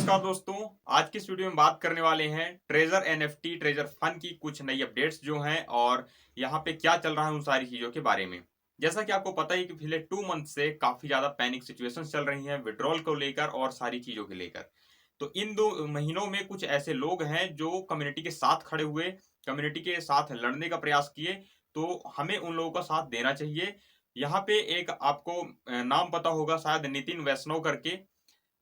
नमस्कार दोस्तों। आज की इस वीडियो में बात करने वाले हैं ट्रेजर एनएफटी ट्रेजर फन की कुछ नई अपडेट्स जो हैं और यहाँ पे क्या चल रहा है उन सारी चीजों के बारे में। जैसा कि आपको पता ही कि पिछले 2 मंथ से काफी ज्यादा पैनिक सिचुएशंस चल रही हैं विड्रॉल को लेकर और सारी चीजों को लेकर। तो इन 2 महीनों में कुछ ऐसे लोग हैं जो कम्युनिटी के साथ खड़े हुए, कम्युनिटी के साथ लड़ने का प्रयास किए। तो हमें उन लोगों का साथ देना चाहिए। यहाँ पे एक आपको नाम पता होगा शायद, नितिन वैष्णव करके।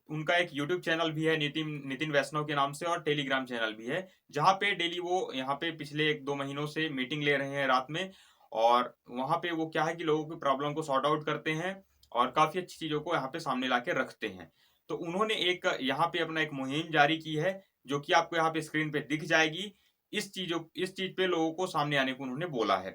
उनका एक यूट्यूब चैनल भी है नितिन नितिन वैष्णव के नाम से, और टेलीग्राम चैनल भी है जहाँ पे डेली वो यहाँ पे पिछले 1-2 महीनों से मीटिंग ले रहे हैं रात में। और वहाँ पे वो क्या है कि लोगों की प्रॉब्लम को सॉर्ट आउट करते हैं और काफी अच्छी चीजों को यहाँ पे सामने ला के रखते हैं। तो उन्होंने एक यहाँ पे अपना एक मुहिम जारी की है जो कि आपको यहाँ पे स्क्रीन पे दिख जाएगी। इस चीज पे लोगों को सामने आने को उन्होंने बोला है।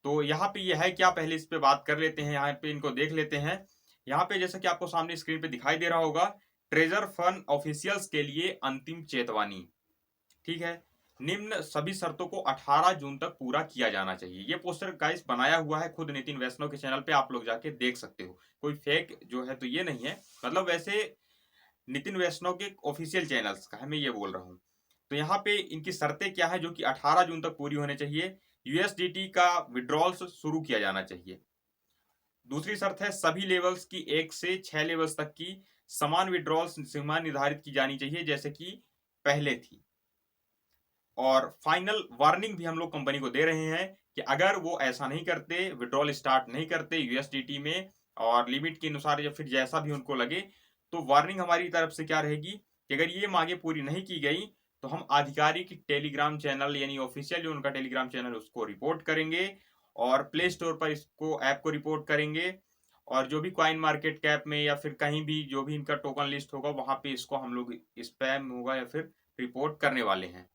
तो यहाँ पे ये है क्या, पहले इस पे बात कर लेते हैं, यहाँ पे इनको देख लेते हैं। यहाँ पे जैसा कि आपको सामने स्क्रीन पे दिखाई दे रहा होगा, ट्रेजर फन ऑफिशियल्स के लिए अंतिम चेतावनी। ठीक है, निम्न सभी शर्तों को 18 जून तक पूरा किया जाना चाहिए। ये पोस्टर गाइस बनाया हुआ है खुद नितिन वैष्णव के चैनल पे, आप लोग जाके देख सकते हो। कोई फेक जो है तो ये नहीं है, मतलब वैसे नितिन वैष्णव के ऑफिशियल चैनल्स का है, मैं ये बोल रहा हूँ। तो यहाँ पे इनकी शर्तें क्या है जो कि 18 जून तक पूरी होने चाहिए। यूएसडीटी का विड्रॉल्स शुरू किया जाना चाहिए। दूसरी शर्त है सभी लेवल्स की 1 से 6 लेवल्स तक की समान विड्रॉल्स सीमा निर्धारित की जानी चाहिए जैसे कि पहले थी। और फाइनल वार्निंग भी हम लोग कंपनी को दे रहे हैं कि अगर वो ऐसा नहीं करते, विड्रॉल स्टार्ट नहीं करते यूएसडीटी में और लिमिट के अनुसार या फिर जैसा भी उनको लगे, तो वार्निंग हमारी तरफ से क्या रहेगी कि अगर ये मांगे पूरी नहीं की गई तो हम आधिकारिक टेलीग्राम चैनल यानी ऑफिशियल जो उनका टेलीग्राम चैनल उसको रिपोर्ट करेंगे और प्ले स्टोर पर इसको ऐप को रिपोर्ट करेंगे। और जो भी कॉइन मार्केट कैप में या फिर कहीं भी जो भी इनका टोकन लिस्ट होगा वहां पे इसको हम लोग स्पैम होगा या फिर रिपोर्ट करने वाले हैं।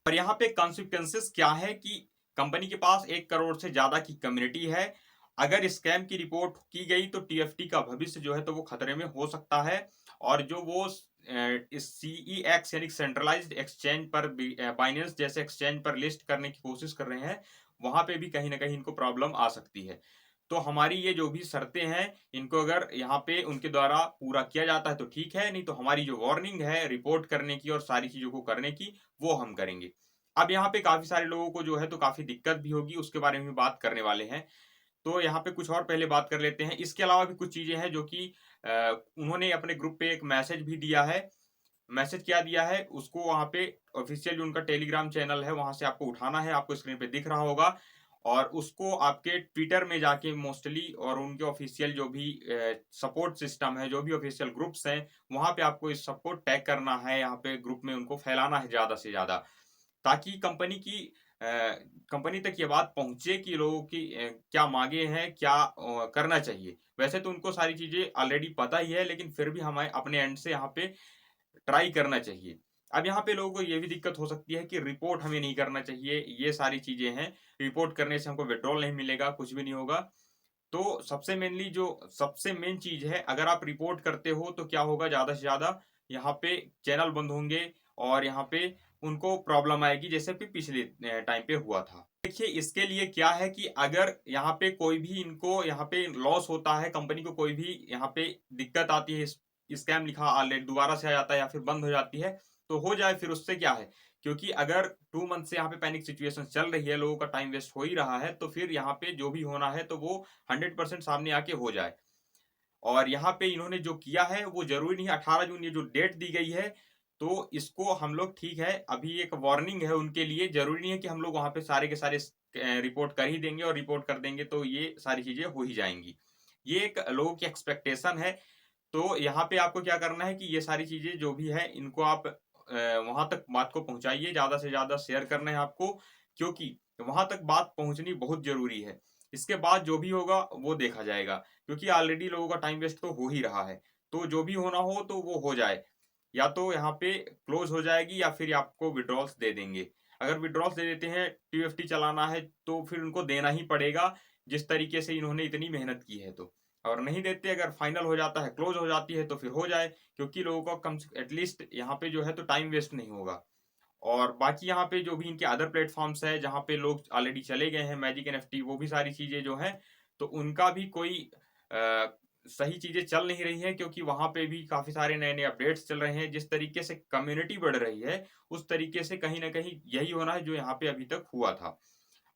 पर यहाँ पे कॉन्सिक्वेंसेस क्या है कि कंपनी के पास 1 करोड़ से ज्यादा की कम्युनिटी है। अगर स्कैम की रिपोर्ट की गई तो टीएफटी का भविष्य जो है तो वो खतरे में हो सकता है। और जो वो इस सीईएक्स यानी सेंट्रलाइज्ड एक्सचेंज पर बाइनेंस जैसे एक्सचेंज पर लिस्ट करने की कोशिश कर रहे हैं, वहां पे भी कहीं ना कहीं इनको प्रॉब्लम आ सकती है। तो हमारी ये जो भी शर्तें हैं इनको अगर यहाँ पे उनके द्वारा पूरा किया जाता है तो ठीक है, नहीं तो हमारी जो वार्निंग है रिपोर्ट करने की और सारी चीजों को करने की वो हम करेंगे। अब यहाँ पे काफी सारे लोगों को जो है तो काफी दिक्कत भी होगी, उसके बारे में भी बात करने वाले हैं। तो यहाँ पे कुछ और पहले बात कर लेते हैं। इसके अलावा भी कुछ चीजें हैं जो कि उन्होंने अपने ग्रुप पे एक मैसेज भी दिया है। मैसेज क्या दिया है उसको वहां पे ऑफिशियल जो उनका टेलीग्राम चैनल है वहां से आपको उठाना है, आपको स्क्रीन पे दिख रहा होगा। और उसको आपके ट्विटर में जाके मोस्टली और उनके ऑफिशियल जो भी सपोर्ट सिस्टम है, जो भी ऑफिशियल ग्रुप्स हैं, वहां पे आपको इस सबको टैग करना है, यहाँ पे ग्रुप में उनको फैलाना है ज्यादा से ज्यादा, ताकि कंपनी तक ये बात पहुंचे कि लोगों की क्या मांगे हैं, क्या करना चाहिए। वैसे तो उनको सारी चीजें ऑलरेडी पता ही है, लेकिन फिर भी हमें अपने एंड से यहाँ पे ट्राई करना चाहिए। अब यहाँ पे लोगों को ये भी दिक्कत हो सकती है कि रिपोर्ट हमें नहीं करना चाहिए, ये सारी चीजें हैं। रिपोर्ट करने से हमको विड्रॉल नहीं मिलेगा, कुछ भी नहीं होगा। तो सबसे मेन चीज है, अगर आप रिपोर्ट करते हो तो क्या होगा, ज्यादा से ज्यादा यहाँ पे चैनल बंद होंगे और यहाँ पे उनको प्रॉब्लम आएगी जैसे कि पिछले टाइम पे हुआ था। देखिए इसके लिए क्या है कि अगर यहाँ पे कोई भी इनको यहाँ पे लॉस होता है, कंपनी को कोई भी यहाँ पे दिक्कत आती है, स्कैम लिखा ऑलरेडी दोबारा से आ जाता है या फिर बंद हो जाती है, तो हो जाए, फिर उससे क्या है। क्योंकि अगर 2 मंथ से यहाँ पे पैनिक सिचुएशन चल रही है, लोगों का टाइम वेस्ट हो ही रहा है, तो फिर यहाँ पे जो भी होना है तो वो 100% सामने आके हो जाए। और यहाँ पे इन्होंने जो किया है वो जरूरी नहीं है 18 जून ये जो डेट दी गई है, तो इसको हम लोग ठीक है अभी एक वार्निंग है उनके लिए। जरूरी नहीं है कि हम लोग वहां पे सारे के सारे रिपोर्ट कर ही देंगे और रिपोर्ट कर देंगे तो ये सारी चीजें हो ही जाएंगी। ये एक लोगों की एक्सपेक्टेशन है। तो यहाँ पे आपको क्या करना है कि ये सारी चीजें जो भी है इनको आप वहां तक बात को पहुंचाइए, ज्यादा से ज्यादा शेयर करना है आपको, क्योंकि वहां तक बात पहुंचनी बहुत जरूरी है। इसके बाद जो भी होगा वो देखा जाएगा, क्योंकि ऑलरेडी लोगों का टाइम वेस्ट तो हो ही रहा है। तो जो भी होना हो तो वो हो जाए, या तो यहाँ पे क्लोज हो जाएगी या फिर आपको विड्रॉल्स दे देंगे। अगर विड्रॉल्स दे देते हैं, टीएफटी चलाना है तो फिर उनको देना ही पड़ेगा जिस तरीके से इन्होंने इतनी मेहनत की है तो। और नहीं देते, अगर फाइनल हो जाता है, क्लोज हो जाती है, तो फिर हो जाए, क्योंकि लोगों का कम एटलीस्ट यहाँ पे जो है तो टाइम वेस्ट नहीं होगा। और बाकी यहाँ पे जो भी इनके अदर प्लेटफॉर्म्स है जहाँ पे लोग ऑलरेडी चले गए हैं, मैजिक एनएफटी, वो भी सारी चीजें जो हैं तो उनका भी कोई सही चीजें चल नहीं रही हैं, क्योंकि वहां पे भी काफी सारे नए नए अपडेट्स चल रहे हैं। जिस तरीके से कम्युनिटी बढ़ रही है, उस तरीके से कहीं ना कहीं यही होना है जो यहाँ पे अभी तक हुआ था।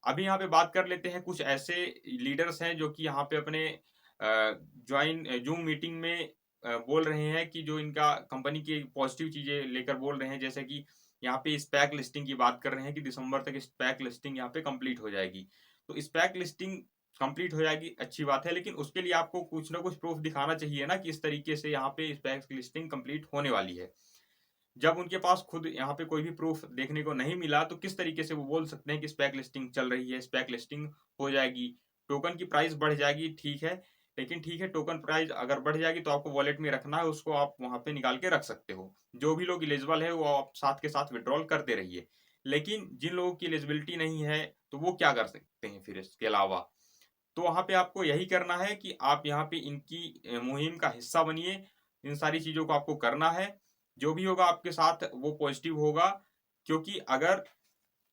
अभी यहाँ पे बात कर लेते हैं, कुछ ऐसे लीडर्स हैं जो कि यहाँ पे अपने ज्वाइन जूम मीटिंग में बोल रहे हैं कि जो इनका कंपनी की पॉजिटिव चीजें लेकर बोल रहे हैं, जैसे कि यहाँ पे स्पैक लिस्टिंग की बात कर रहे हैं कि दिसंबर तक स्पैक लिस्टिंग यहाँ पे कंप्लीट हो जाएगी। तो स्पैक लिस्टिंग कंप्लीट हो जाएगी, अच्छी बात है, लेकिन उसके लिए आपको कुछ ना कुछ प्रूफ दिखाना चाहिए ना कि इस तरीके से यहाँ पे स्पैक लिस्टिंग कंप्लीट होने वाली है। जब उनके पास खुद यहाँ पे कोई भी प्रूफ देखने को नहीं मिला, तो किस तरीके से वो बोल सकते हैं कि स्पैक लिस्टिंग चल रही है, स्पैक लिस्टिंग हो जाएगी, टोकन की प्राइस बढ़ जाएगी, ठीक है। लेकिन ठीक है, टोकन प्राइस अगर बढ़ जाएगी तो आपको वॉलेट में रखना है, उसको आप वहां पे निकाल के रख सकते हो। जो भी लोग इलिजिबल है वो आप साथ के साथ विड्रॉल करते रहिए। लेकिन जिन लोगों की एलिजिबिलिटी नहीं है, तो वो क्या कर सकते हैं फिर इसके अलावा? तो वहां पे आपको यही करना है कि आप यहाँ पे इनकी मुहिम का हिस्सा बनिए। इन सारी चीजों को आपको करना है। जो भी होगा आपके साथ वो पॉजिटिव होगा, क्योंकि अगर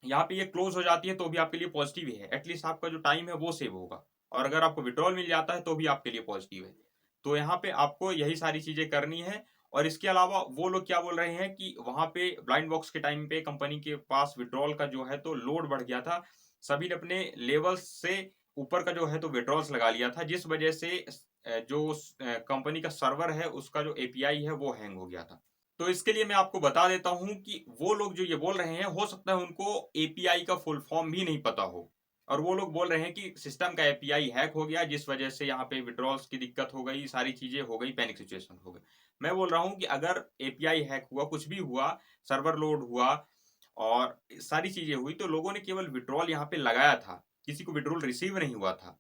यहाँ पे ये क्लोज हो जाती है तो भी आपके लिए पॉजिटिव ही है। एटलीस्ट आपका जो टाइम है वो सेव होगा, और अगर आपको विड्रॉल मिल जाता है तो भी आपके लिए पॉजिटिव है। तो यहाँ पे आपको यही सारी चीजें करनी है। और इसके अलावा वो लोग क्या बोल रहे हैं कि वहां पे ब्लाइंड बॉक्स के टाइम पे कंपनी के पास विड्रॉल का जो है तो लोड बढ़ गया था। सभी ने अपने लेवल से ऊपर का जो है तो विड्रॉल्स लगा लिया था, जिस वजह से जो कंपनी का सर्वर है उसका जो एपीआई है वो हैंग हो गया था। तो इसके लिए मैं आपको बता देता हूं कि वो लोग जो ये बोल रहे हैं, हो सकता है उनको एपीआई का फुल फॉर्म भी नहीं पता हो, और वो लोग बोल रहे हैं कि सिस्टम का एपीआई हैक हो गया, जिस वजह से यहाँ पे विड्रॉल्स की दिक्कत हो गई, सारी चीजें हो गई, पैनिक सिचुएशन हो गई। मैं बोल रहा हूँ कि अगर एपीआई हैक हुआ, कुछ भी हुआ, सर्वर लोड हुआ और सारी चीजें हुई, तो लोगों ने केवल विड्रॉल यहाँ पे लगाया था, किसी को विड्रॉल रिसीव नहीं हुआ था।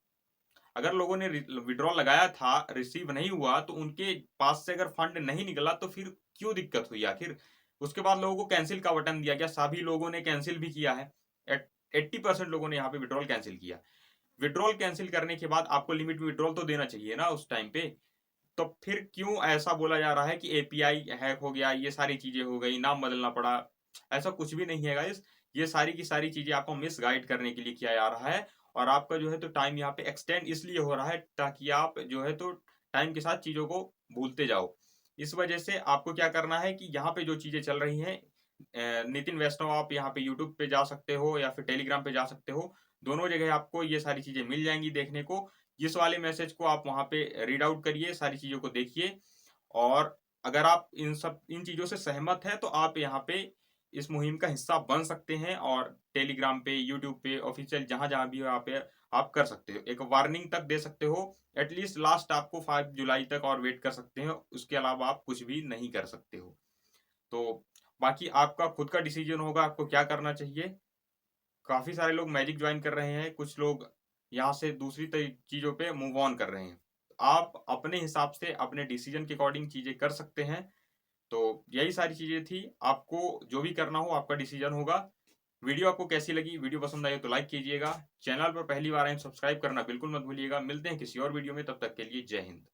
अगर लोगों ने विड्रॉल लगाया था, रिसीव नहीं हुआ, तो उनके पास से अगर फंड नहीं निकला तो फिर क्यों दिक्कत हुई आखिर? उसके बाद लोगों को कैंसिल का बटन दिया गया, सभी लोगों ने कैंसिल भी किया है। 80% लोगों ने यहाँ पे विड्रॉल कैंसिल किया। विड्रॉल कैंसिल करने के बाद आपको लिमिट में विड्रॉल तो देना चाहिए ना उस टाइम पे। तो फिर क्यों ऐसा बोला जा रहा है कि एपीआई हैक हो गया, ये सारी चीजें हो गई, नाम बदलना पड़ा? ऐसा कुछ भी नहीं है गाइस। ये सारी की सारी चीजें आपको मिस गाइड करने के लिए किया जा रहा है, और आपका जो है तो टाइम यहाँ पे एक्सटेंड इसलिए हो रहा है ताकि आप जो है तो टाइम के साथ चीजों को भूलते जाओ। इस वजह से आपको क्या करना है कि यहाँ पे जो चीजें चल रही हैं, नितिन वैष्णव, आप यहाँ पे यूट्यूब पे जा सकते हो या फिर टेलीग्राम पे जा सकते हो। दोनों जगह आपको ये सारी चीजें मिल जाएंगी देखने को। इस वाले मैसेज को आप वहां पे रीड आउट करिए, सारी चीजों को देखिए, और अगर आप इन चीजों से सहमत हैं तो आप यहाँ पे इस मुहिम का हिस्सा बन सकते हैं, और टेलीग्राम पे, यूट्यूब पे, ऑफिशियल जहां जहां भी हो यहाँ पे आप कर सकते हो। एक वार्निंग तक दे सकते हो, एटलीस्ट लास्ट आपको 5 जुलाई तक और वेट कर सकते हो, उसके अलावा आप कुछ भी नहीं कर सकते हो। तो बाकी आपका खुद का डिसीजन होगा आपको क्या करना चाहिए। काफी सारे लोग मैजिक ज्वाइन कर रहे हैं, कुछ लोग यहाँ से दूसरी चीजों पे मूव ऑन कर रहे हैं। आप अपने हिसाब से अपने डिसीजन के अकॉर्डिंग चीजें कर सकते हैं। तो यही सारी चीजें थी, आपको जो भी करना हो आपका डिसीजन होगा। वीडियो आपको कैसी लगी? वीडियो पसंद आई तो लाइक कीजिएगा। चैनल पर पहली बार आए सब्सक्राइब करना बिल्कुल मत भूलिएगा। मिलते हैं किसी और वीडियो में, तब तक के लिए जय हिंद।